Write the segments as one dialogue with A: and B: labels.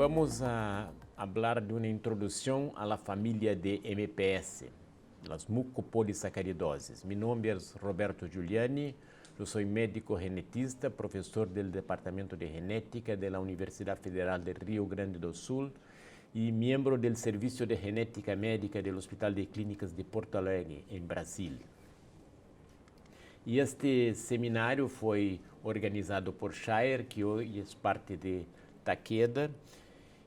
A: Vamos a hablar de una introducción a la familia de MPS, las mucopolissacaridoses. Mi nombre es Roberto Giuliani, yo soy médico genetista, profesor del Departamento de Genética de la Universidad Federal de Rio Grande do Sul y miembro del Servicio de Genética Médica del Hospital de Clínicas de Porto Alegre, en Brasil. E este seminário foi organizado por Shire, que hoje é parte de Takeda,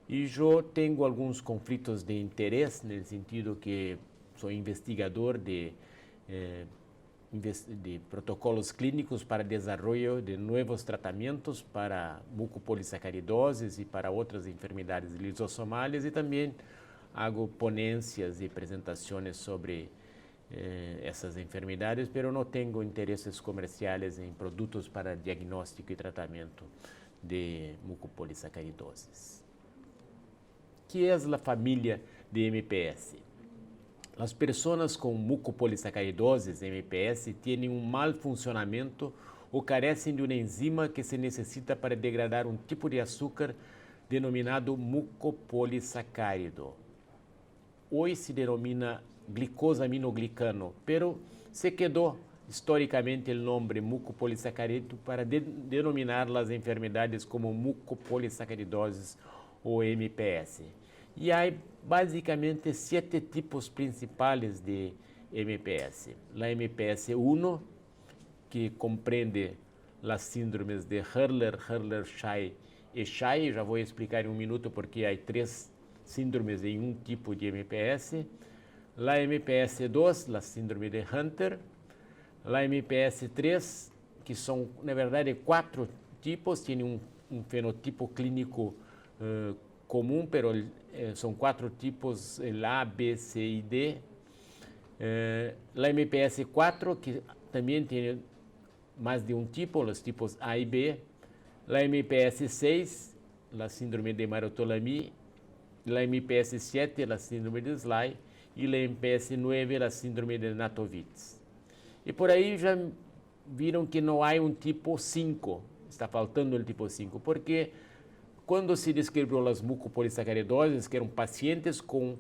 A: e eu tenho alguns conflitos de interesse, no sentido que sou investigador de protocolos clínicos para desenvolvimento de novos tratamentos para mucopolissacaridoses e para outras enfermidades lisossomales, e também hago ponências e apresentações sobre essas enfermidades, pero não tenho interesses comerciais em produtos para diagnóstico e tratamento de mucopolissacaridoses. Que é a família de MPS? As pessoas com mucopolissacaridoses MPS têm um mau funcionamento ou carecem de uma enzima que se necessita para degradar um tipo de açúcar denominado mucopolissacárido. Hoje se denomina glicosaminoglicano, pero se quedou historicamente o nome mucopolissacarídeo para denominar as enfermidades como mucopolissacaridoses ou MPS. E há basicamente 7 tipos principais de MPS. A MPS 1, que compreende as síndromes de Hurler, Hurler-Scheie e Scheie. Já vou explicar em um minuto porque há 3 síndromes em um tipo de MPS. La MPS 2, a síndrome de Hunter, la MPS 3, que são, na verdade, 4 tipos, tem um fenotipo clínico comum, pero são 4 tipos, A, B, C e D. La MPS 4, que também tem mais de um tipo, os tipos A e B. La MPS 6, a síndrome de Marotolamie. La MPS 7, a síndrome de Sly. E a MPS 9, a síndrome de Natowitz. E por aí já viram que não há um tipo 5, está faltando o tipo 5, porque quando se descreveu as mucopolissacaridoses, que eram pacientes com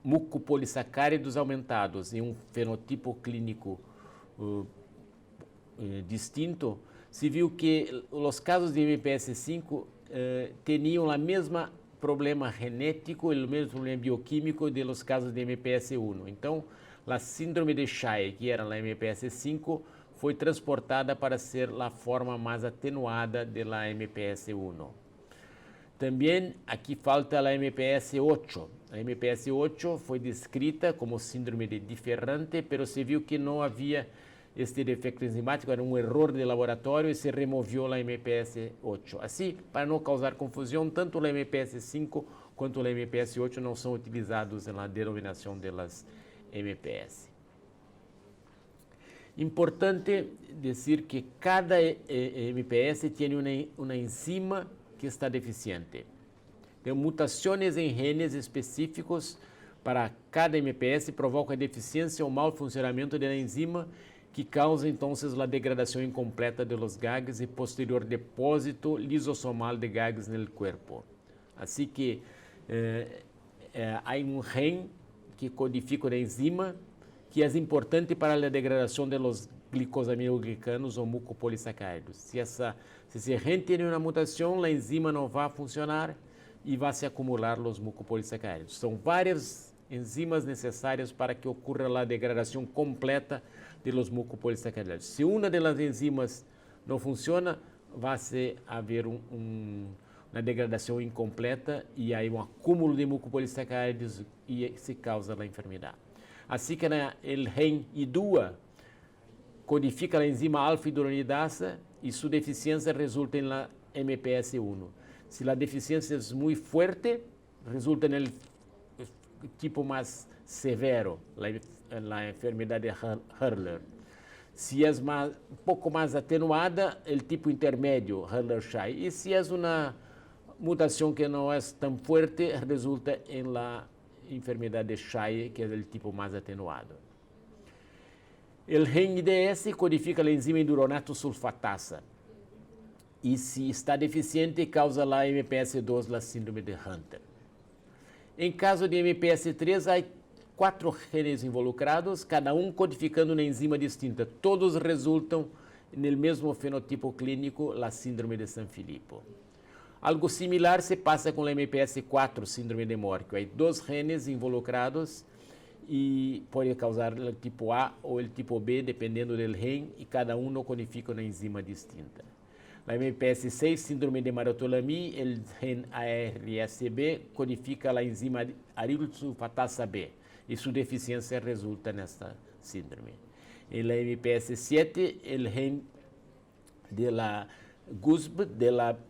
A: mucopolissacáridos aumentados em um fenotipo clínico distinto, se viu que os casos de MPS 5 tinham a mesma problema genético e o mesmo problema bioquímico de los casos de MPS 1. Então, a síndrome de Scheie, que era a MPS 5, foi transportada para ser a forma mais atenuada da MPS 1. Também aqui falta a MPS 8. A MPS 8 foi descrita como síndrome de Differante, pero se viu que não havia este defeito enzimático, era um erro de laboratório e se removeu a MPS 8. Assim, para não causar confusão, tanto a MPS 5 quanto a MPS 8 não são utilizados na denominação delas MPS. Importante dizer que cada MPS tem uma enzima que está deficiente. Tem mutações em genes específicos para cada MPS provocam a deficiência ou mau funcionamento da enzima que causa então a degradação incompleta de los gags e posterior depósito lisossomal de gags no corpo. Assim que há um gen que codifica a enzima que é importante para a degradação de los glicosaminoglicanos ou mucopolissacarídeos. Se esse gen tem uma mutação, a enzima não vai funcionar e vai se acumular os mucopolissacarídeos. São várias enzimas necessárias para que ocorra a degradação completa de los mucopolissacarídeos. Se uma das enzimas não funciona, vai haver uma degradação incompleta e aí um acúmulo de mucopolissacarídeos e se causa a enfermidade. Assim que o gen I2 codifica a enzima alfa-hidroronidasa e sua deficiência resulta em MPS 1. Se a deficiência é muito forte, resulta no tipo mais severo, a enfermidade de Hurler. Se é um pouco mais atenuada, o tipo intermédio, Hurler-Scheie. E se é uma mutação que não é tão forte, resulta em la enfermidade de Scheie, que é o tipo mais atenuado. O gen IDS codifica a enzima enduronato sulfatasa. Y si está deficiente, causa la MPS2, la síndrome de Hunter. En caso de MPS3, hay 4 genes involucrados, cada codificando una enzima distinta. Todos resultan en el mismo fenotipo clínico, la síndrome de Sanfilippo. Algo similar se pasa con la MPS4, síndrome de Morquio. Hay 2 genes involucrados y puede causar el tipo A o el tipo B, dependiendo del gen, y cada uno codifica una enzima distinta. La MPS6, síndrome de Marotolami, el gen ARSB codifica la enzima arilsulfatasa B y su deficiencia resulta en esta síndrome. En la MPS7, el gen de la GUSB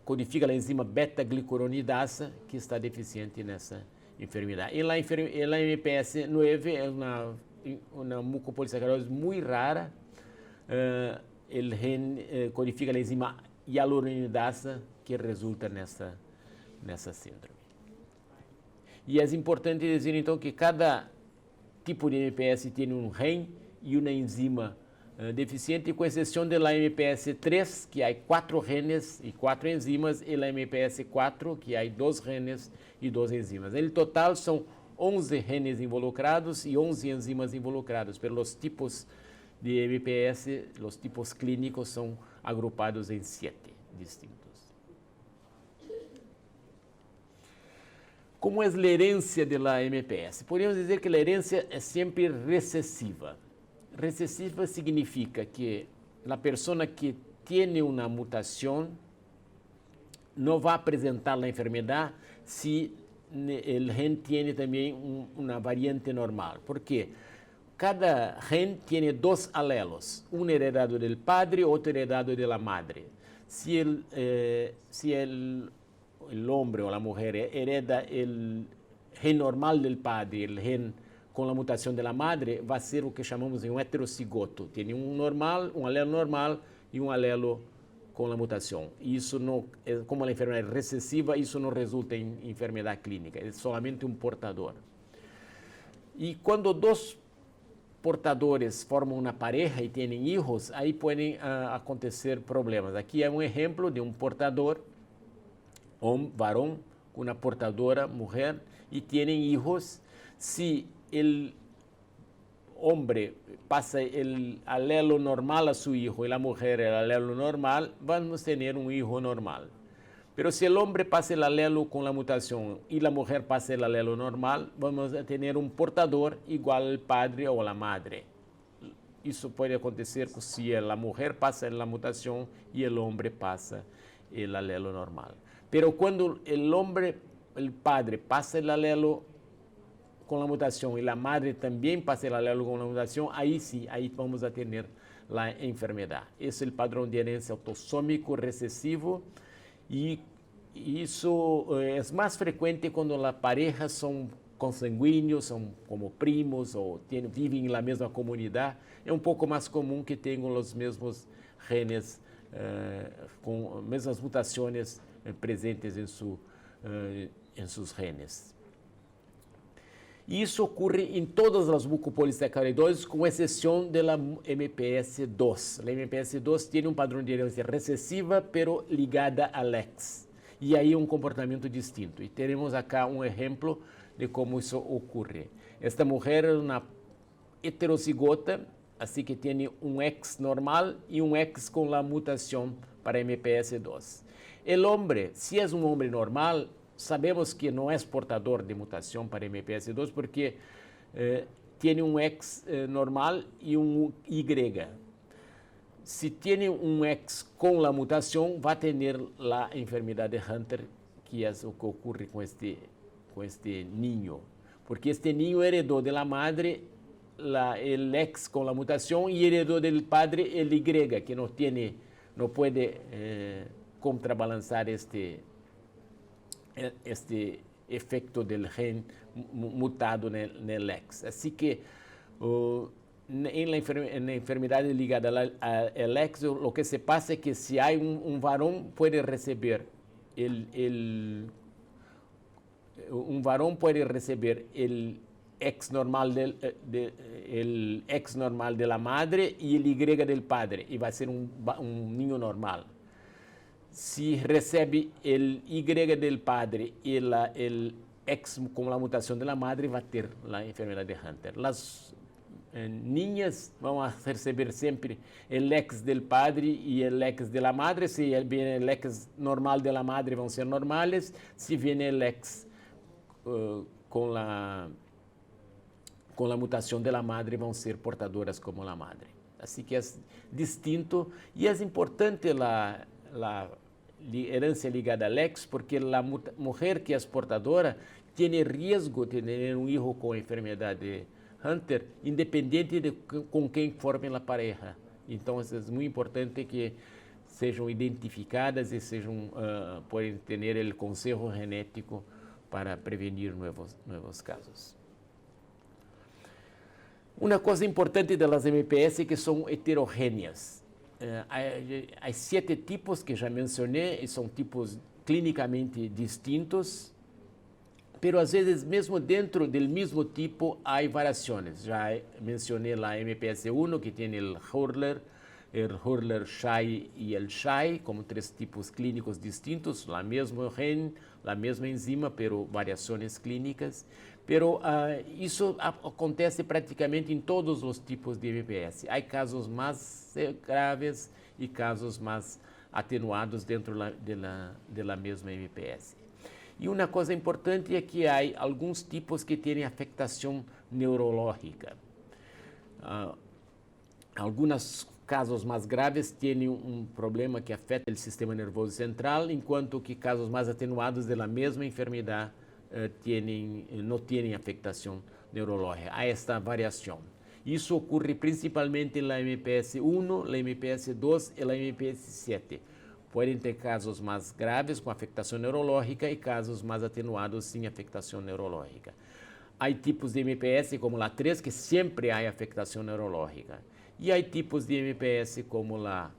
A: codifica la enzima beta-glicuronidasa que está deficiente en esa enfermedad. En la MPS9 es una mucopolisacararidose muy rara. El gen codifica la enzima hialuronidasa que resulta nessa síndrome. E é importante dizer então que cada tipo de MPS tem um gen e uma enzima deficiente, com exceção da MPS3, que há 4 genes e 4 enzimas, e a MPS4, que há 2 genes e 2 enzimas. No total, são 11 genes involucrados e 11 enzimas involucradas, pelos tipos de MPS, os tipos clínicos são agrupados em 7 distintos. Como é a herência da MPS? Podemos dizer que a herência é sempre recessiva. Recessiva significa que a pessoa que tem uma mutação não vai apresentar a enfermidade se o gen tem também uma variante normal. Por quê? Cada gen tem 2 alelos, heredado del padre, outro heredado de la madre. Si el hombre o la mujer hereda el gen normal del padre, el gen con la mutación de la madre, va a ser lo que chamamos de un heterocigoto. Tiene un alelo normal y un alelo con la mutación. Y eso no, como la enfermedad es recesiva, eso no resulta en enfermedad clínica, es solamente un portador. Y cuando 2 portadores formam uma pareja e têm hijos, aí podem acontecer problemas. Aqui é um exemplo de um portador, varão, com uma portadora, mulher, e têm hijos. Se o homem passa o alelo normal a seu hijo e a mulher o alelo normal, vamos ter um hijo normal. Pero se o homem passa o alelo com a mutação e a mulher passa o alelo normal, vamos a ter um portador igual ao padre ou à madre. Isso pode acontecer se a mulher passa a mutação e o homem passa o alelo normal. Pero quando o padre passa o alelo com a mutação e a madre também passa o alelo com a mutação, aí sim, aí vamos a ter a enfermidade. Esse é o padrão de herência autossômico recessivo. E isso é mais frequente quando as parejas são consanguíneos, são como primos ou vivem na mesma comunidade. É um pouco mais comum que tenham os mesmos genes, com as mesmas mutações presentes em seus genes. E isso ocorre em todas as mucopolissacaridoses, com exceção da MPS2. A MPS2 tem um padrão de herência recessiva, pero ligada ao X. E aí um comportamento distinto. E teremos acá um exemplo de como isso ocorre. Esta mulher é uma heterocigota, assim que tem um X normal e um X com a mutação para MPS2. O homem, se é um homem normal, sabemos que não é portador de mutação para MPS2 porque tem um X normal e um Y. Se tem um X com a mutação, vai ter a enfermidade de Hunter, que é o que ocorre com este niño. Porque este niño heredou da madre o X com a mutação e heredou do padre o Y, que não pode contrabalançar este efecto del gen mutado en el X. Así que en la enfermedad ligada al X, lo que se pasa es que si hay un varón puede recibir el X normal el X normal de la madre y el Y del padre, y va a ser un niño normal. si recebe el Y del padre y el X con la mutación de la madre, va a tener la enfermedad de Hunter. Las niñas van a recibir siempre el X del padre y el X de la madre. Si viene el X normal de la madre, van a ser normales. Si viene el X con la mutación de la madre, van a ser portadoras como la madre. Así que es distinto y es importante la herencia ligada al X, porque la mujer que es portadora tiene riesgo de tener un hijo con enfermedad de Hunter, independiente de con quem forme a pareja. Então, é muito importante que sejam identificadas e podem ter o conselho genético para prevenir novos casos. Uma coisa importante das MPS é que são heterogêneas. Há 7 tipos que já mencionei, e são tipos clinicamente distintos, pero às vezes mesmo dentro do mesmo tipo há variações. Já mencionei a MPS1, que tem o Hurler-Shay e o Shay, como 3 tipos clínicos distintos, o mesmo gen, a mesma enzima, pero variações clínicas. Pero isso acontece praticamente em todos os tipos de MPS. Há casos mais graves e casos mais atenuados dentro da mesma MPS. E uma coisa importante é que há alguns tipos que têm afectação neurológica. Alguns casos mais graves têm um problema que afeta o sistema nervoso central, enquanto que casos mais atenuados da mesma enfermidade não têm afectação neurológica. Há esta variação. Isso ocorre principalmente na MPS1, na MPS2 e na MPS7. Podem ter casos mais graves com afectação neurológica e casos mais atenuados sem afectação neurológica. Há tipos de MPS como a 3, que sempre há afectação neurológica. E há tipos de MPS como a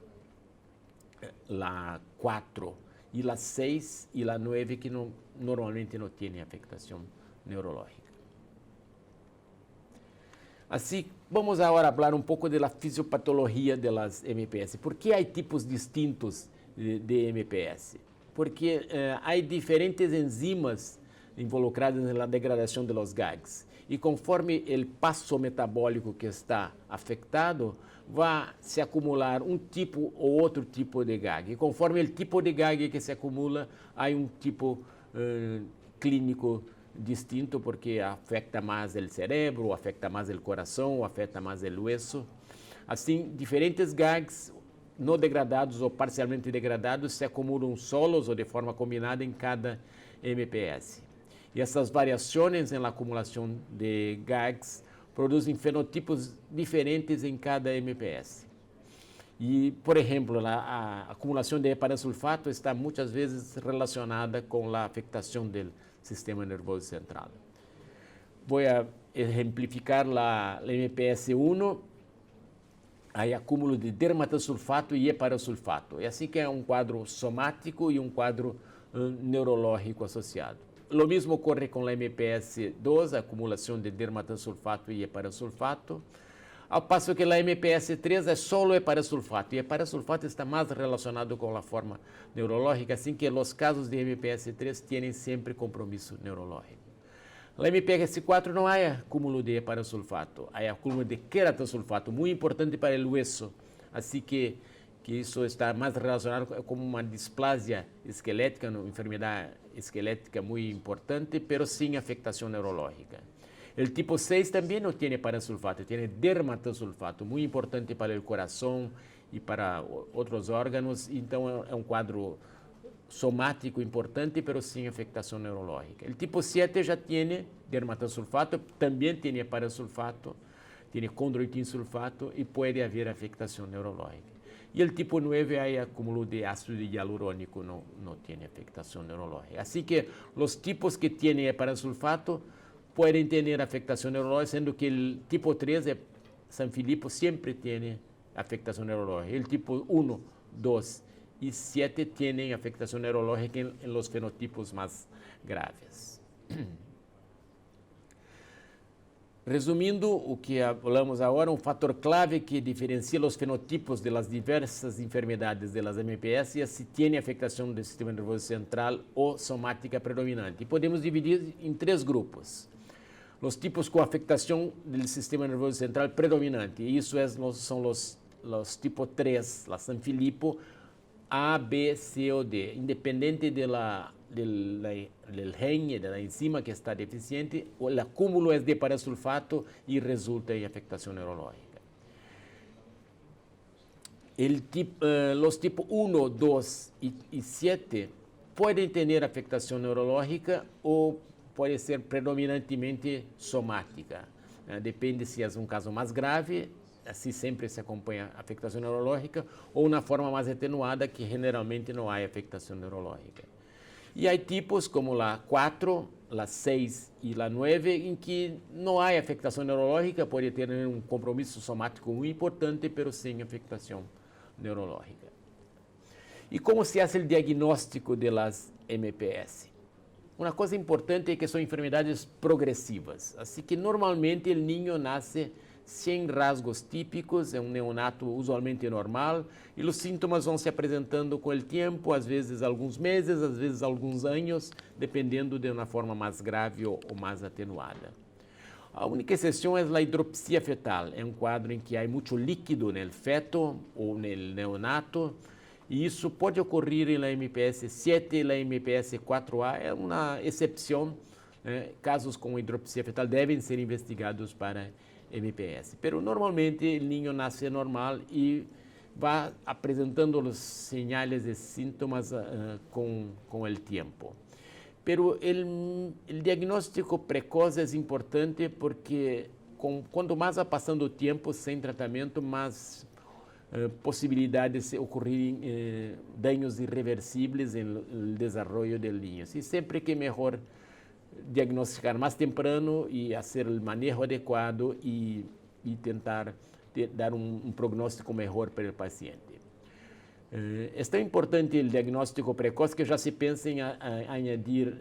A: 4 e a 6 e a 9 que normalmente não têm afectação neurológica. Assim, vamos agora falar um pouco da fisiopatologia das MPS. Por que há tipos distintos de MPS? Porque há diferentes enzimas involucradas na degradação de los GAGs. E conforme o passo metabólico que está afetado, vai se acumular um tipo ou outro tipo de GAG. E conforme o tipo de GAG que se acumula, há um tipo clínico distinto, porque afeta mais o cérebro, afeta mais o coração, afeta mais o hueso. Assim, diferentes GAGs não degradados ou parcialmente degradados se acumulam solos ou de forma combinada em cada MPS. E essas variações na acumulação de GAGs produzem fenotipos diferentes em cada MPS. E, por exemplo, a acumulação de heparansulfato está muitas vezes relacionada com a afectação do sistema nervoso central. Vou exemplificar a MPS1. Há acúmulo de dermatosulfato e heparansulfato. É assim que é um quadro somático e um quadro neurológico associado. O mesmo ocorre com a MPS2, a acumulação de dermatosulfato e heparansulfato, ao passo que a MPS3 é só o heparansulfato, e heparansulfato está mais relacionado com a forma neurológica, assim que os casos de MPS3 têm sempre compromisso neurológico. Na MPS4 não há acúmulo de heparansulfato, há acúmulo de queratosulfato, muito importante para o hueso, assim que isso está mais relacionado com uma displasia esquelética, uma enfermidade esquelética muito importante, mas sem afectação neurológica. O tipo 6 também não tem heparansulfato, tem dermatosulfato, muito importante para o coração e para outros órgãos, então é um quadro somático importante, mas sem afectação neurológica. O tipo 7 já tem dermatosulfato, também tem heparansulfato, tem condroitinsulfato e pode haver afectação neurológica. E o tipo 9 há acúmulo de ácido hialurônico, não tem afectação neurológica. Assim que os tipos que têm heparansulfato podem ter afectação neurológica, sendo que o tipo 3, San Filippo, sempre tem afectação neurológica. O tipo 1, 2 e 7 têm afectação neurológica em los fenotipos mais graves. Resumindo o que falamos agora, um fator clave que diferencia os fenotipos das diversas enfermedades das MPS é se tem afectação do sistema nervoso central ou somática predominante. E podemos dividir em 3 grupos. Os tipos com afectação do sistema nervoso central predominante, e isso são os tipo 3, la San Filippo, A, B, C ou D, independente del gen, de la enzima que está deficiente, el acúmulo es de parasulfato y resulta en afectación neurológica. Los tipos 1, 2 y 7 pueden tener afectación neurológica o puede ser predominantemente somática. Depende se é um caso mais grave, assim sempre se acompanha afectação neurológica, ou uma forma mais atenuada, que generalmente não há afectação neurológica. E há tipos como a 4, a 6 e a 9, em que não há afectação neurológica, pode ter um compromisso somático muito importante, mas sem afectação neurológica. E como se faz o diagnóstico das MPS? Uma coisa importante é que são enfermidades progressivas, assim que normalmente o niño nasce sem rasgos típicos, é um neonato usualmente normal, e os sintomas vão se apresentando com o tempo, às vezes alguns meses, às vezes alguns anos, dependendo de uma forma mais grave ou mais atenuada. A única exceção é a hidropsia fetal, é um quadro em que há muito líquido no feto ou no neonato, e isso pode ocorrer na MPS 7 e na MPS 4A, é uma exceção. Casos com hidropsia fetal devem ser investigados para MPS. Pero normalmente o niño nasce normal e vai apresentando os sinais e sintomas com o tempo. Pero o diagnóstico precoce é importante porque quanto mais vai passando o tempo sem tratamento, mais possibilidades de ocorrerem danos irreversíveis no desenvolvimento do niño. E sempre que melhor diagnosticar mais temprano e fazer o manejo adequado e tentar dar um prognóstico melhor para o paciente. É tão importante o diagnóstico precoce que já se pensa em añadir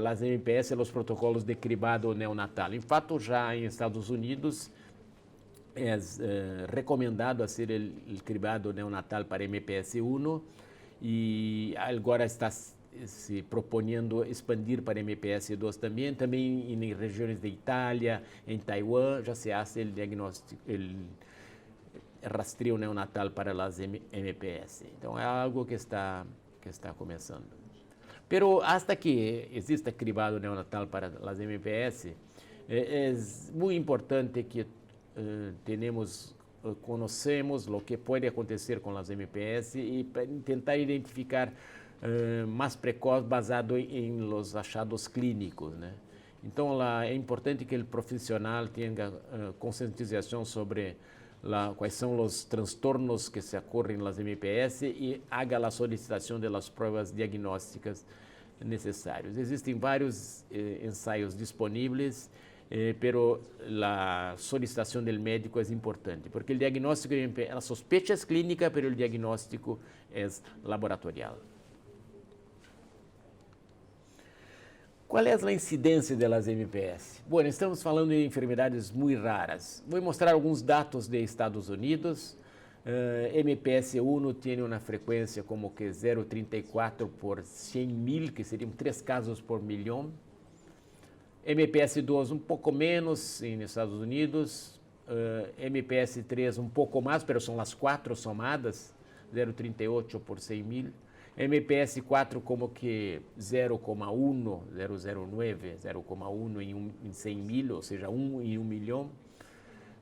A: as MPS aos protocolos de cribado neonatal. Em fato, já em Estados Unidos é recomendado fazer o cribado neonatal para MPS 1 e agora está se propondo expandir para MPS 2 também em regiões de Itália, em Taiwan, já se faz o diagnóstico, o rastreio neonatal para as MPS. Então, é algo que está começando. Pero hasta que exista cribado neonatal para as MPS, é muito importante que conhecemos o que pode acontecer com as MPS e tentar identificar mais precoce basado em los achados clínicos, né? Então, é importante que o profissional tenha conscientização sobre quais são os transtornos que se ocorrem nas MPS e haga a solicitação das provas diagnósticas necessárias. Existem vários ensaios disponíveis, pero a solicitação do médico é importante, porque o diagnóstico, a sospecha é clínica, pero o diagnóstico é laboratorial. Qual é a incidência das MPS? Bom, estamos falando de enfermidades muito raras. Vou mostrar alguns dados de Estados Unidos. MPS 1 tem uma frequência como que 0,34 por 100 mil, que seriam 3 casos por milhão. MPS 2 um pouco menos nos Estados Unidos. MPS 3 um pouco mais, mas são as 4 somadas, 0,38 por 100 mil. MPS 4 como que 0,1, 0,09, 0,1 em 100 mil, ou seja, 1 em 1 milhão.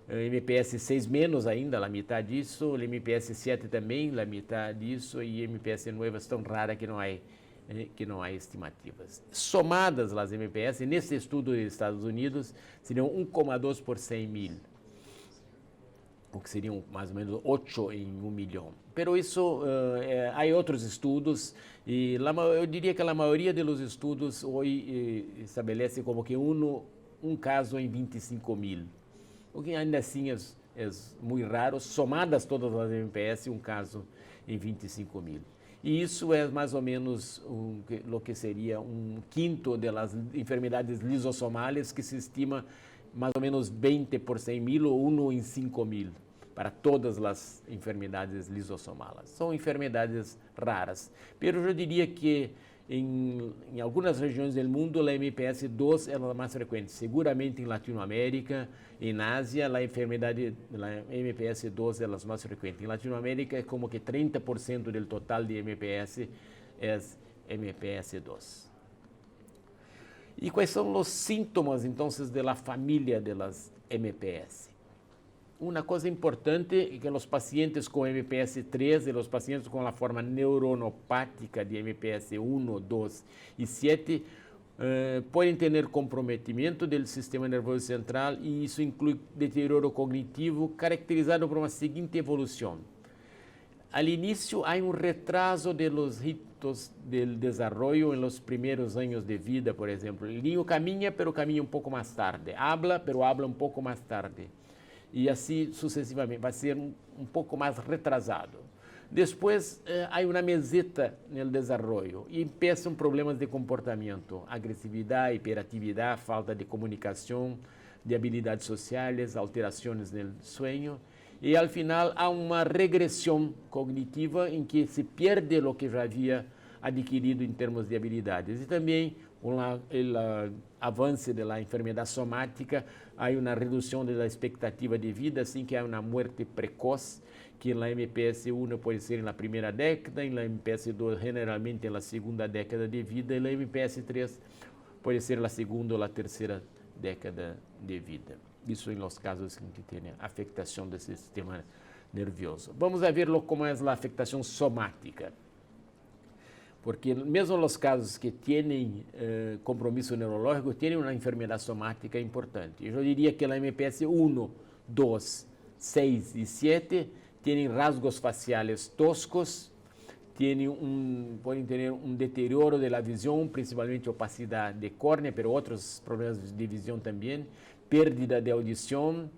A: MPS 6 menos ainda, a metade disso. MPS 7 também, a metade disso. E MPS 9 tão rara que não há estimativas. Somadas as MPS, nesse estudo dos Estados Unidos, seriam 1,2 por 100 mil, o que seriam mais ou menos 8 em 1 milhão. Pero isso, há outros estudos, e eu diria que a maioria dos estudos hoje estabelece como que um caso em 25 mil, o que ainda assim é muito raro, somadas todas as MPS, um caso em 25 mil. E isso é mais ou menos o que seria um quinto das enfermidades lisossomales que se estima mais ou menos 20 por 100.000 ou 1 em 5.000 para todas as enfermidades lisossomalas. São enfermidades raras, mas eu diria que em algumas regiões do mundo, a MPS 2 é a mais frequente. Seguramente em Latinoamérica, em Ásia, a enfermidade da MPS 2 é a mais frequente. Em Latinoamérica, é como que 30% do total de MPS é MPS 2. E quais são os sintomas, então, da família das MPS? Uma coisa importante é que os pacientes com MPS 3 e os pacientes com a forma neuronopática de MPS 1, 2 e 7 podem ter comprometimento do sistema nervoso central e isso inclui deterioro cognitivo caracterizado por uma seguinte evolução. Al início, há retraso de los ritos del desarrollo en los primeros años de vida, por exemplo. O niño caminha, pero caminha um pouco mais tarde. Habla, pero habla um pouco mais tarde. E assim sucessivamente, vai ser um pouco mais retrasado. Depois, há uma meseta no desenvolvimento e começam problemas de comportamento, agressividade, hiperatividade, falta de comunicação, de habilidades sociais, alterações no sonho. E, ao final, há uma regressão cognitiva em que se perde o que já havia adquirido em termos de habilidades. E também o avanço da enfermidade somática, há uma redução da expectativa de vida, assim que há uma morte precoce, que na MPS 1 pode ser na primeira década, e na MPS 2 generalmente na segunda década de vida, e na MPS 3 pode ser na segunda ou na terceira década de vida. Isso em os casos em que tem afectação do sistema nervioso. Vamos a ver como é a afectação somática. Porque mesmo nos casos que têm compromisso neurológico, têm uma enfermidade somática importante. Eu diria que na MPS 1, 2, 6 e 7 têm rasgos faciais toscos, podem ter um deterioro da visão, principalmente opacidade de córnea, mas outros problemas de visão também, perda de audição,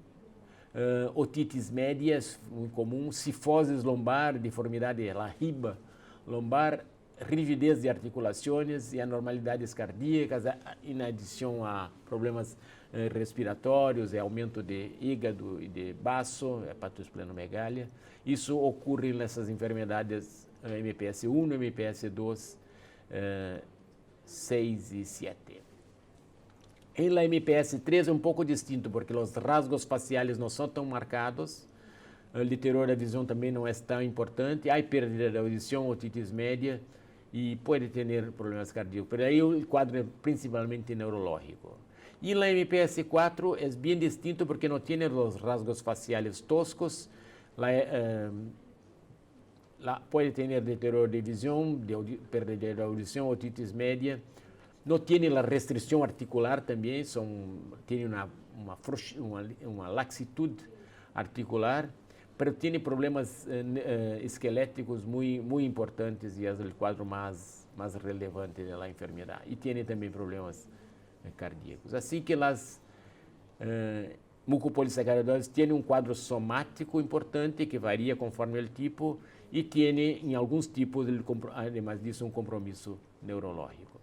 A: otites médias, muito comum, cifoses lombar, deformidade da riba lombar, rigidez de articulações e anormalidades cardíacas, em adição a problemas respiratórios, aumento de hígado e de baço, hepatosplenomegalia. Isso ocorre nessas enfermidades MPS 1, MPS 2, 6 e 7. Em la MPS 3 é um pouco distinto, porque os rasgos faciais não são tão marcados, o deterioro da visão também não é tão importante, há perda da audição, otitis média, e pode ter problemas cardíacos. Mas aí o quadro é principalmente neurológico. E na MPS 4 é bem distinto porque não tem os rasgos faciais toscos, pode ter deterioro de visão, perda de audição, otitis média, não tem a restrição articular também, tem uma laxitude articular, mas tem problemas esqueléticos muito importantes e é o quadro mais relevante da enfermidade. E tem também problemas cardíacos. Assim que as mucopolissacaridoses têm um quadro somático importante que varia conforme o tipo e tem, em alguns tipos, además disso, um compromisso neurológico.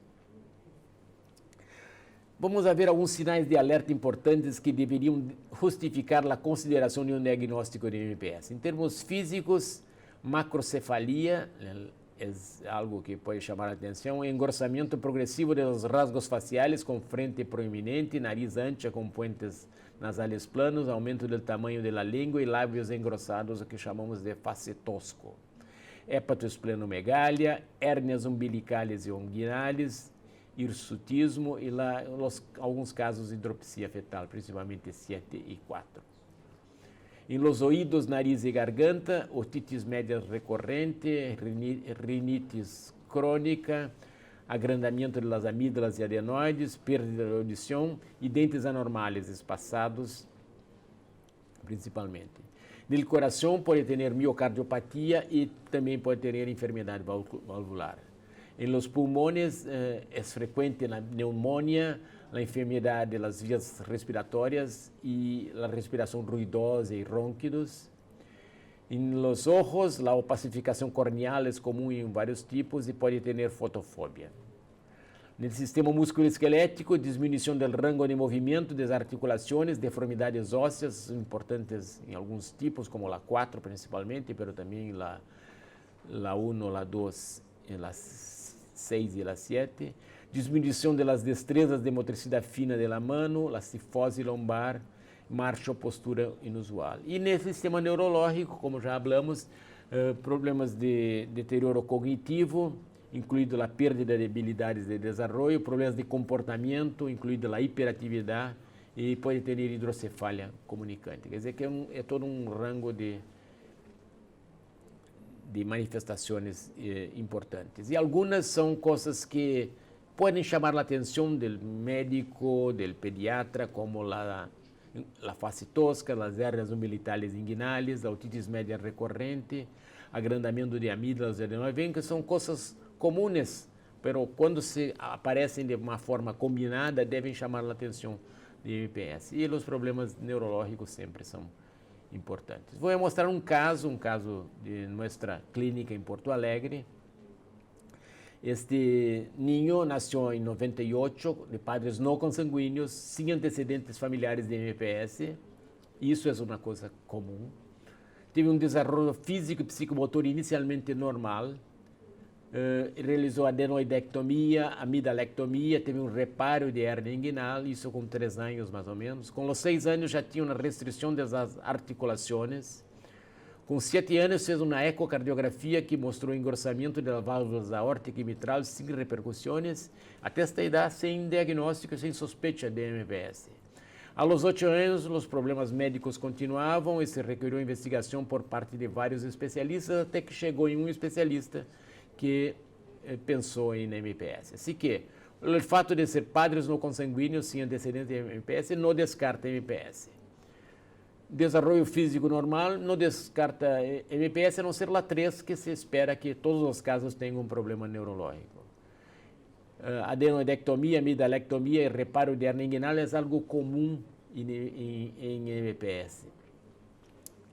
A: Vamos ver alguns sinais de alerta importantes que deveriam justificar a consideração de um diagnóstico de MPS. Em termos físicos, macrocefalia é algo que pode chamar a atenção, engrossamento progressivo dos rasgos faciais com frente proeminente, nariz ancha com puentes nasais planos, aumento do tamanho da língua e lábios engrossados, o que chamamos de face tosco. Hepatosplenomegalia, hérnias umbilicais e inguinais, hirsutismo e alguns casos de hidropsia fetal, principalmente 7 e 4. Em los oídos, nariz e garganta, otitis média recorrente, rinitis crônica, agrandamento das amígdalas e adenoides, perda de audição e dentes anormais espaçados, principalmente. No coração pode ter miocardiopatia e também pode ter enfermidade valvular. Em los pulmones é frequente a pneumonia, a enfermidade das vias respiratórias e a respiração ruidosa e ronquidos. Em los ojos, a opacificação corneal é comum em vários tipos e pode ter fotofobia. No sistema musculoesquelético, disminuição do rango de movimento, desarticulações, deformidades ósseas, importantes em alguns tipos, como a 4 principalmente, mas também a 1, a 2, a 6 e a 7. Disminuição das destrezas de motricidade fina da mão, a cifose lombar, marcha ou postura inusual. E nesse sistema neurológico, como já falamos, problemas de deterioro cognitivo, incluído a perda de habilidades de desenvolvimento, problemas de comportamento, incluído a hiperatividade, e pode ter hidrocefalia comunicante. Quer dizer que é todo um rango de manifestações importantes. E algumas são coisas que podem chamar a atenção do médico, do pediatra, como a face tosca, as hernias umbilicais inguinais, a otitis média recorrente, agrandamento de amígdalas e adenovencas, são coisas comuns, mas quando se aparecem de uma forma combinada, devem chamar a atenção do MPS. E os problemas neurológicos sempre são importantes. Vou mostrar um caso de nossa clínica em Porto Alegre. Este niño nasceu em 98 de padres não consanguíneos, sem antecedentes familiares de MPS. Isso é uma coisa comum. Teve um desenvolvimento físico e psicomotor inicialmente normal. Realizou adenoidectomia, amidalectomia, teve um reparo de hernia inguinal, isso com 3 anos mais ou menos. Com os 6 anos já tinha uma restrição das articulações. Com 7 anos fez uma ecocardiografia que mostrou engrossamento das válvulas aórtica e mitral sem repercussões, até esta idade sem diagnóstico, sem suspeita de MPS. Aos 8 anos, os problemas médicos continuavam e se requeriu investigação por parte de vários especialistas, até que chegou em um especialista que pensou em MPS. Assim que, o fato de ser padres não consanguíneos sem antecedentes de MPS não descarta MPS. Desenvolvimento físico normal não descarta MPS, a não ser lá 3, que se espera que todos os casos tenham um problema neurológico. Adenoidectomia, amidalectomia e reparo de hernia inguinal é algo comum em MPS.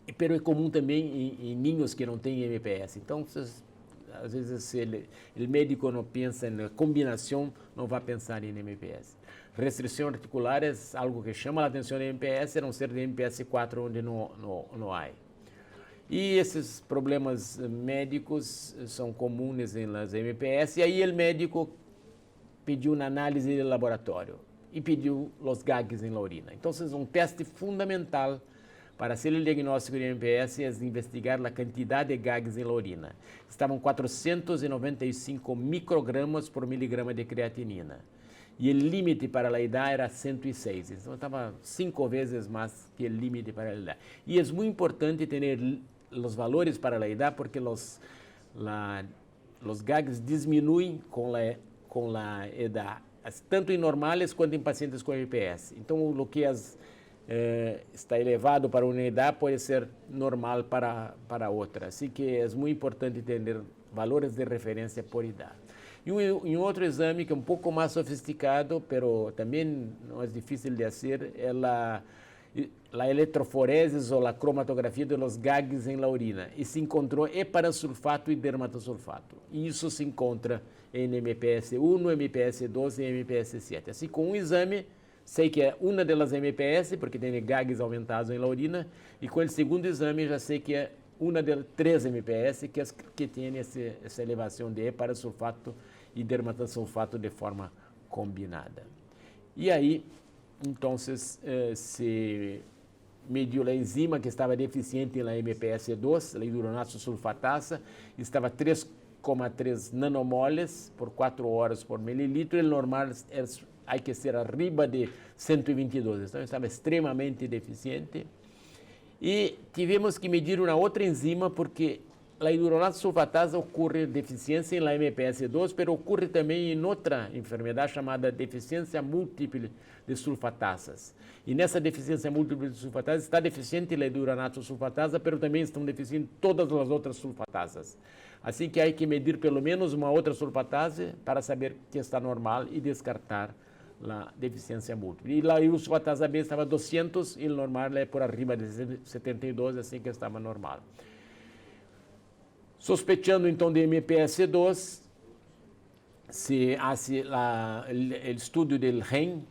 A: Mas é comum também em ninhos que não têm MPS. Então, às vezes, se o médico não pensa na combinação, não vai pensar em MPS. Restrição articular é algo que chama a atenção do MPS, a não ser de MPS 4, onde não há. E esses problemas médicos são comuns nas MPS, e aí o médico pediu uma análise de laboratório e pediu os gags em la urina. Então, um teste fundamental para fazer o diagnóstico de MPS é investigar a quantidade de gags em la urina. Estavam 495 microgramas por miligrama de creatinina. E o limite para a idade era 106. Então, estava 5 vezes mais que o limite para a idade. E é muito importante ter os valores para a idade, porque os gags diminuem com a idade, tanto em normais quanto em pacientes com MPS. Então, o que está elevado para uma idade pode ser normal para outra. Assim que é muito importante ter valores de referência por idade. E um outro exame que é um pouco mais sofisticado, mas também não é difícil de fazer, é a eletroforesis ou a cromatografia dos gags em la urina. E se encontrou heparasulfato e dermatosulfato. E isso se encontra em MPS 1, MPS 2 e MPS 7. Assim, com um exame, sei que é uma delas MPS, porque tem gags aumentados em la urina, e com o segundo exame já sei que é uma de 3 MPS que tem essa elevação de heparasulfato e dermatosulfato de forma combinada. E aí, então, se mediu a enzima que estava deficiente na MPS2, a hidronato sulfatasa, estava 3,3 nanomoles por 4 horas por mililitro, e o normal há que ser arriba de 122, então estava extremamente deficiente. E tivemos que medir uma outra enzima, porque a hidronato sulfatasa ocorre deficiência na MPS2, mas ocorre também em outra enfermidade chamada deficiência múltiple de sulfatasas. E nessa deficiência múltiple de sulfatasas está deficiente a hidronato sulfatasa, mas também estão deficientes todas as outras sulfatasas. Assim que há que medir pelo menos uma outra sulfatase para saber que está normal e descartar a deficiência múltipla. E a sulfatasa B estava 200 e o normal é por arriba de 72, assim que estava normal. Sospechando então de MPS2, se hace el estudio del gen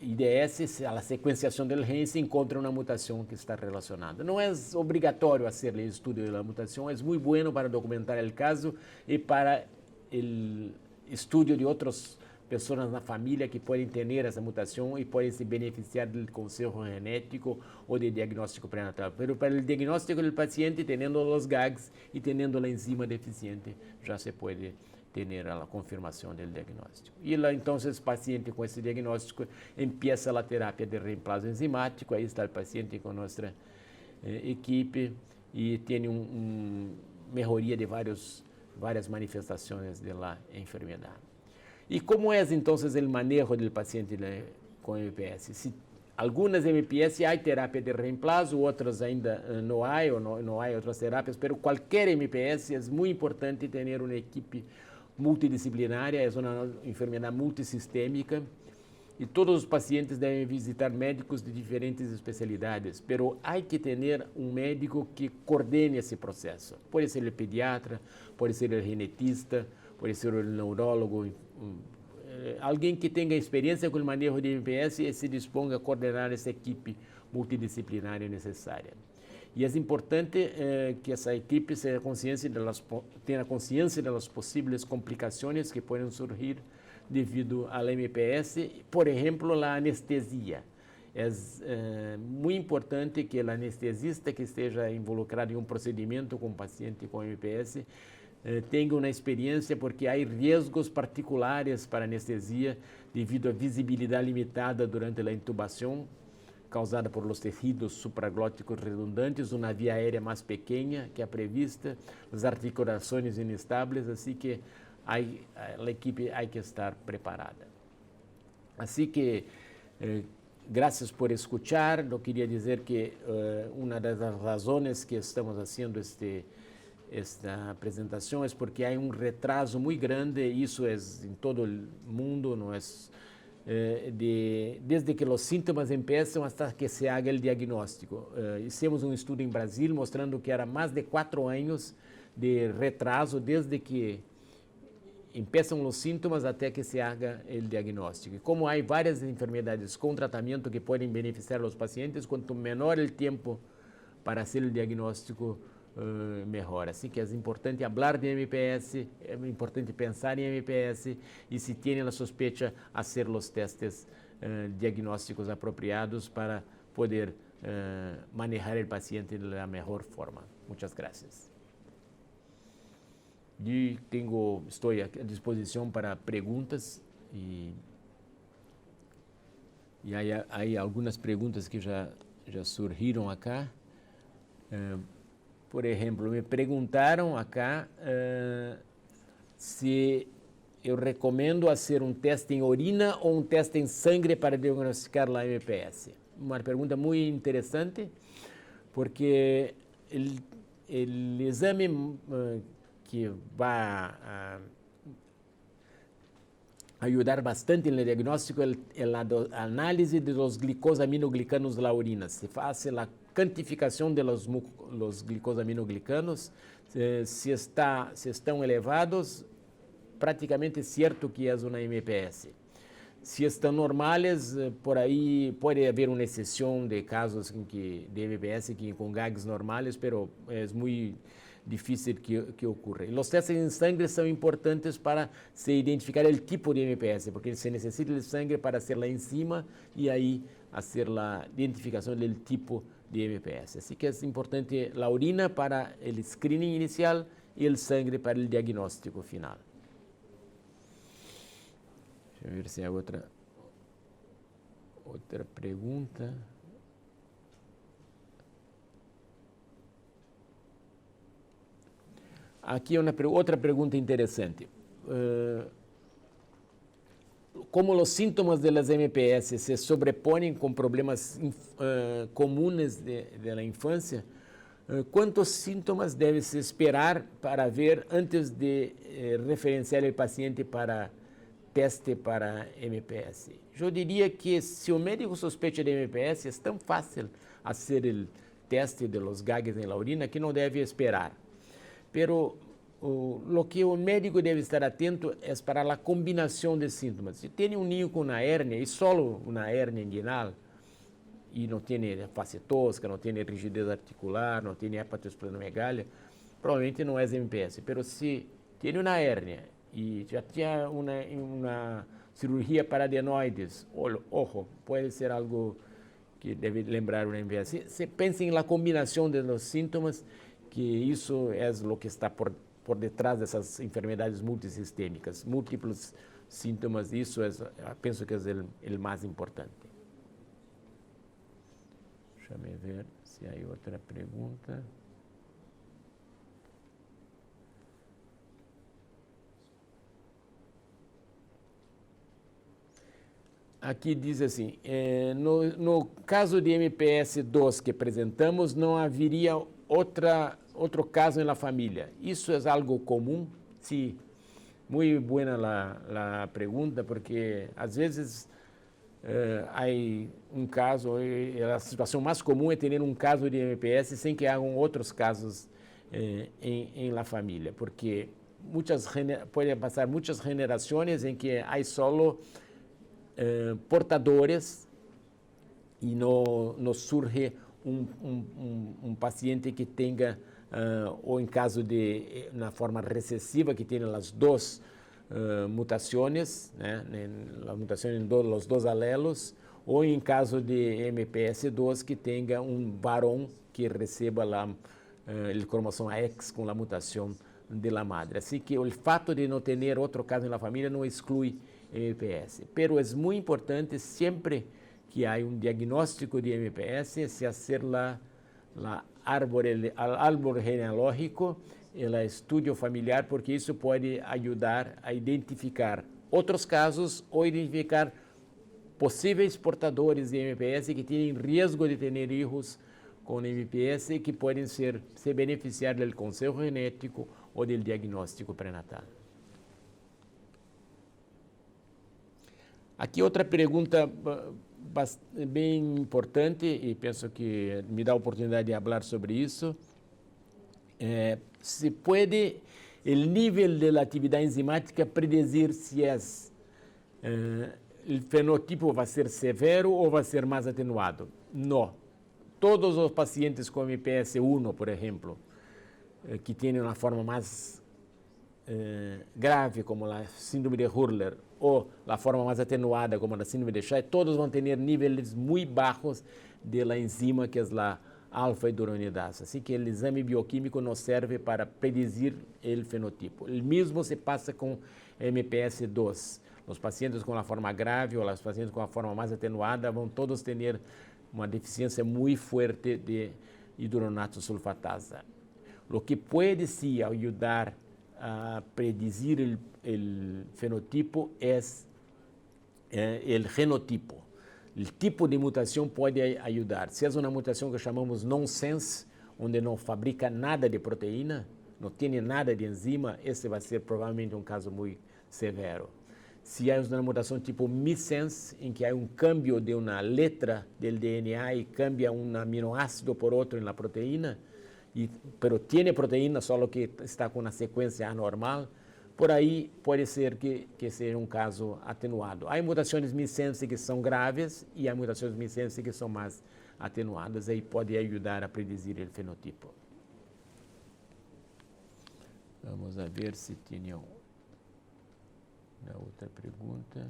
A: IDS, a sequenciação do gen, se encontra uma mutação que está relacionada. Não é obrigatório fazer o estudo da mutação, é muito bueno para documentar o caso e para o estudo de outras pessoas na família que podem ter essa mutação e podem se beneficiar do conselho genético ou de diagnóstico pré-natal. Mas para o diagnóstico do paciente, tendo os GAGs e tendo a enzima deficiente, já se pode ter a confirmação do diagnóstico. E lá, então, o paciente com esse diagnóstico empieza a terapia de reemplazo enzimático. Aí está o paciente com nossa equipe e tem melhoria de várias manifestações da enfermidade. E como é, então, o manejo do paciente com MPS? Se algumas MPS há terapia de reemplazo, outras ainda não há, ou não há outras terapias, mas qualquer MPS é muito importante ter uma equipe multidisciplinária, é uma enfermidade multissistêmica e todos os pacientes devem visitar médicos de diferentes especialidades, mas há que ter médico que coordene esse processo. Pode ser o pediatra, pode ser o genetista, pode ser o neurólogo, alguém que tenha experiência com o manejo de MPS e se disponga a coordenar essa equipe multidisciplinária necessária. E é importante que essa equipe tenha consciência das possíveis complicações que podem surgir devido ao MPS, por exemplo, a anestesia. É muito importante que o anestesista que esteja involucrado em procedimento com paciente com MPS tenha uma experiência, porque há riscos particulares para anestesia devido à visibilidade limitada durante a intubação, causada por los tecidos supraglóticos redundantes, uma via aérea mais pequena que a prevista, as articulações inestáveis, assim que a equipe tem que estar preparada. Assim que, graças por escuchar, eu queria dizer que uma das razões que estamos fazendo esta apresentação é porque há retraso muito grande, isso é em todo o mundo, não é desde que os sintomas começam até que se haga o diagnóstico. Hicimos estudo em Brasil mostrando que era mais de 4 anos de retraso desde que começam os sintomas até que se haga o diagnóstico. E como há várias enfermidades com tratamento que podem beneficiar os pacientes, quanto menor o tempo para fazer o diagnóstico, melhor. Assim que é importante falar de MPS, é importante pensar em MPS e se tem a suspeita, fazer os testes diagnósticos apropriados para poder manejar o paciente da melhor forma. Muitas graças. E estou à disposição para perguntas e há algumas perguntas que já surgiram acá. Por exemplo, me perguntaram acá se eu recomendo fazer teste em urina ou teste em sangue para diagnosticar a MPS. Uma pergunta muito interessante, porque o exame que vai ajudar bastante no diagnóstico é a análise dos glicosaminoglicanos da urina. Se faz a quantificação dos glicosaminoglicanos, se estão elevados, praticamente certo que é uma MPS. Se estão normais, por aí pode haver uma exceção de casos de MPS com GAGs normais, mas é muito difícil que ocorra. Os testes em sangue são importantes para se identificar o tipo de MPS, porque se necessita de sangue para fazer a enzima e aí fazer a identificação do tipo de MPS. Assim que é importante a urina para o screening inicial e o sangue para o diagnóstico final. Deixa eu ver se há outra pergunta. Aqui outra pergunta interessante. Como os sintomas das MPS se sobrepõem com problemas comuns da infância, quantos sintomas deve-se esperar para ver antes de referenciar o paciente para teste para MPS? Eu diria que se o médico suspeita de MPS, é tão fácil fazer o teste de los GAGs na urina que não deve esperar. Pero lo que o médico deve estar atento é para a combinação de sintomas. Se tem um ninho com uma hérnia, e só uma hérnia inguinal, e não tem face tosca, não tem rigidez articular, não tem hepatosplenomegalia, provavelmente não é MPS. Mas se tem uma hérnia e já tinha uma cirurgia para adenoides, ojo, pode ser algo que deve lembrar uma MPS. Se pensa em la combinação de los síntomas, que isso é o que está por detrás dessas enfermidades multissistêmicas, múltiplos síntomas, isso penso que é o mais importante. Deixa-me ver se há outra pergunta. Aqui diz assim, no caso de MPS 2 que apresentamos, não haveria outro caso na família. Isso é algo comum? Sim, muito boa a pergunta, porque às vezes há um caso, a situação mais comum é ter um caso de MPS sem que hajam outros casos em la família, porque podem passar muitas gerações em que há solo portadores e não surge um paciente que tenha, ou em caso de, na forma recessiva, que tenha as duas mutações, né, a mutação em os dois alelos, ou em caso de MPS2 que tenha um varão que receba o cromossomo X com a mutação de la madre. Assim que o fato de não ter outro caso na família não exclui MPS. Pero é muito importante sempre que há um diagnóstico de MPS se fazer árbol genealógico, o estudo familiar, porque isso pode ajudar a identificar outros casos ou identificar possíveis portadores de MPS que têm risco de ter filhos com MPS e que podem se beneficiar do conselho genético ou do diagnóstico pré-natal. Aqui outra pergunta bem importante e penso que me dá a oportunidade de falar sobre isso. Se pode o nível de atividade enzimática predizer se o fenotipo vai ser severo ou vai ser mais atenuado? Não. Todos os pacientes com MPS 1, por exemplo, que têm uma forma mais grave, como a síndrome de Hurler, ou a forma mais atenuada, como a síndrome de Shire, todos vão ter níveis muito baixos da enzima, que é a alfa-hidroronidase. Assim que o exame bioquímico não serve para predizer o fenotipo. O mesmo se passa com MPS 2. Os pacientes com a forma grave ou os pacientes com a forma mais atenuada vão todos ter uma deficiência muito forte de hidronato sulfatasa. O que pode sim ajudar a predizir o fenotipo é o genotipo. O tipo de mutação pode ajudar. Se é uma mutação que chamamos nonsense, onde não fabrica nada de proteína, não tem nada de enzima, esse vai ser provavelmente um caso muito severo. Se é uma mutação tipo missense, em que há um câmbio de uma letra do DNA e cambia um aminoácido por outro na proteína, pero tem proteína, só que está com uma sequência anormal, por aí pode ser que seja um caso atenuado. Há mutações missense que são graves e há mutações missense que são mais atenuadas, aí pode ajudar a predizir o fenotipo. Vamos a ver se tinha outra pergunta.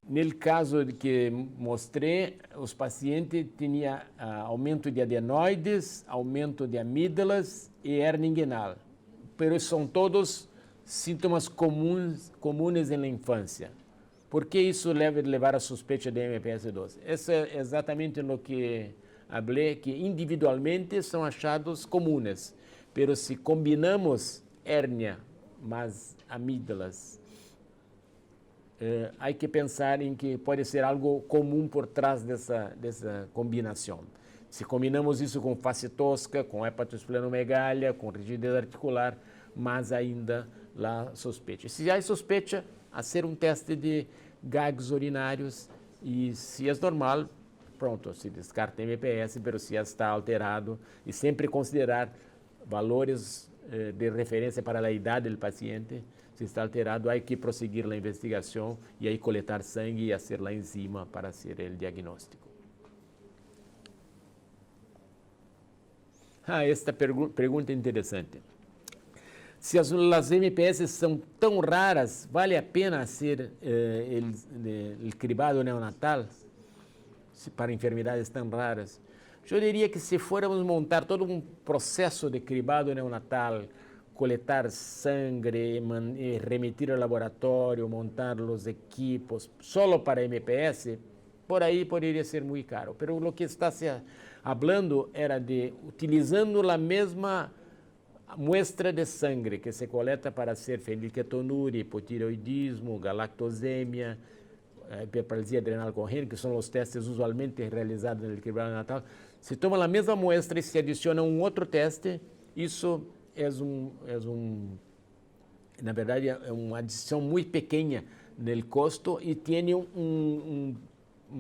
A: No caso que mostrei, os pacientes tinham aumento de adenoides, aumento de amígdalas e hernia inguinal. Mas são todos sintomas comuns na infância. Por que isso levar a suspeita de MPS 2? Isso é exatamente o que falei, que individualmente são achados comuns. Mas se combinamos hérnia mais amígdalas, há que pensar em que pode ser algo comum por trás dessa combinação. Se combinamos isso com face tosca, com hepatosplenomegalia, com rigidez articular, mais ainda a suspeita. Se há suspeita, fazer um teste de gags urinários y si es normal, pronto, se descarta MPS, pero si está alterado, y siempre considerar valores de referencia para la edad del paciente. Si está alterado, hay que proseguir la investigación y ahí colectar sangre y hacer la enzima para hacer el diagnóstico. Esta pergunta é interessante. Se as MPS são tão raras, vale a pena fazer o cribado neonatal para enfermidades tão raras? Eu diria que se fôramos montar todo um processo de cribado neonatal, coletar sangue, remitir ao laboratório, montar os equipos, solo para MPS, por aí poderia ser muito caro. Mas o que está se hablando era de utilizando a mesma muestra de sangue que se coleta para hacer fenilketonuria, hipotireoidismo, galactosemia, hiperplasia adrenal congênita, que são os testes usualmente realizados no cribado neonatal. Se toma a mesma muestra e se adiciona um outro teste, isso na verdade, é uma adição muito pequena no custo e tem um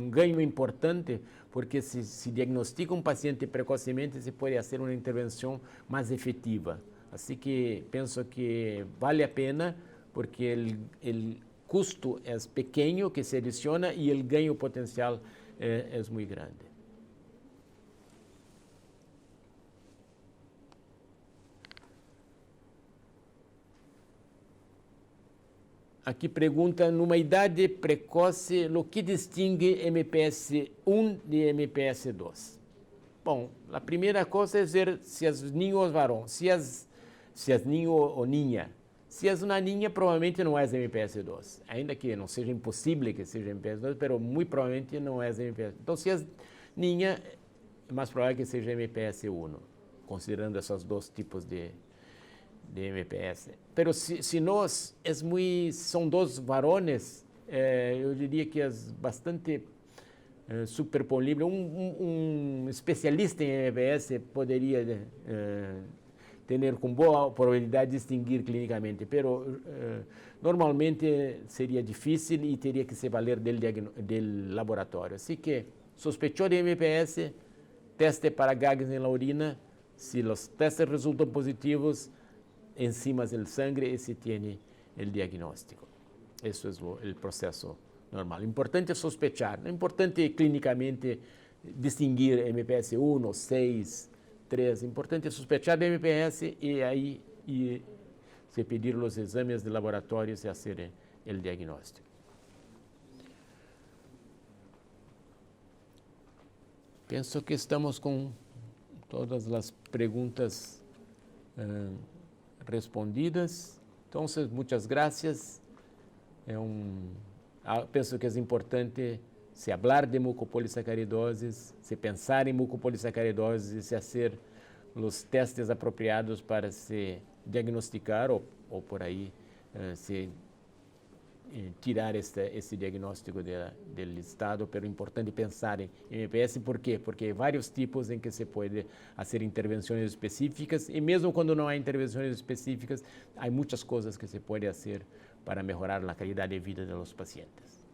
A: ganho importante, porque se diagnostica um paciente precocemente, se pode fazer uma intervenção mais efetiva. Assim que penso que vale a pena, porque o custo é pequeno que se adiciona e o ganho potencial é muito grande. Aqui pergunta, numa idade precoce, o que distingue MPS 1 de MPS 2? Bom, a primeira coisa é ver se é ninho ou varão, se é ninho ou ninha. Se é uma ninha, provavelmente não é MPS 2, ainda que não seja impossível que seja MPS 2, mas muito provavelmente não é MPS 2. Então, se é ninha, é mais provável que seja MPS 1, considerando esses dois tipos de MPS. Pero se nós são dois varones, eu diria que é bastante superponível. Um especialista em MPS poderia ter com boa probabilidade de distinguir clinicamente, pero normalmente seria difícil e teria que se valer do laboratório. Assim que sospechou de MPS, teste para gags na urina. Se os testes resultam positivos, enzimas do sangue e se tem o diagnóstico. Isso é o processo normal. Importante é sospechar, não é importante clinicamente distinguir MPS 1, 6, 3. Importante é sospechar de MPS e aí se pedir os exames de laboratório e fazer o diagnóstico. Penso que estamos com todas as perguntas respondidas. Então, muitas graças. Penso que é importante se falar de mucopolissacaridoses, se pensar em mucopolissacaridoses e se fazer os testes apropriados para se diagnosticar ou por aí se tirar esse diagnóstico do estado. Pero é importante pensar em MPS, por quê? Porque há vários tipos em que se pode fazer intervenções específicas e mesmo quando não há intervenções específicas, há muitas coisas que se pode fazer para melhorar a qualidade de vida dos pacientes.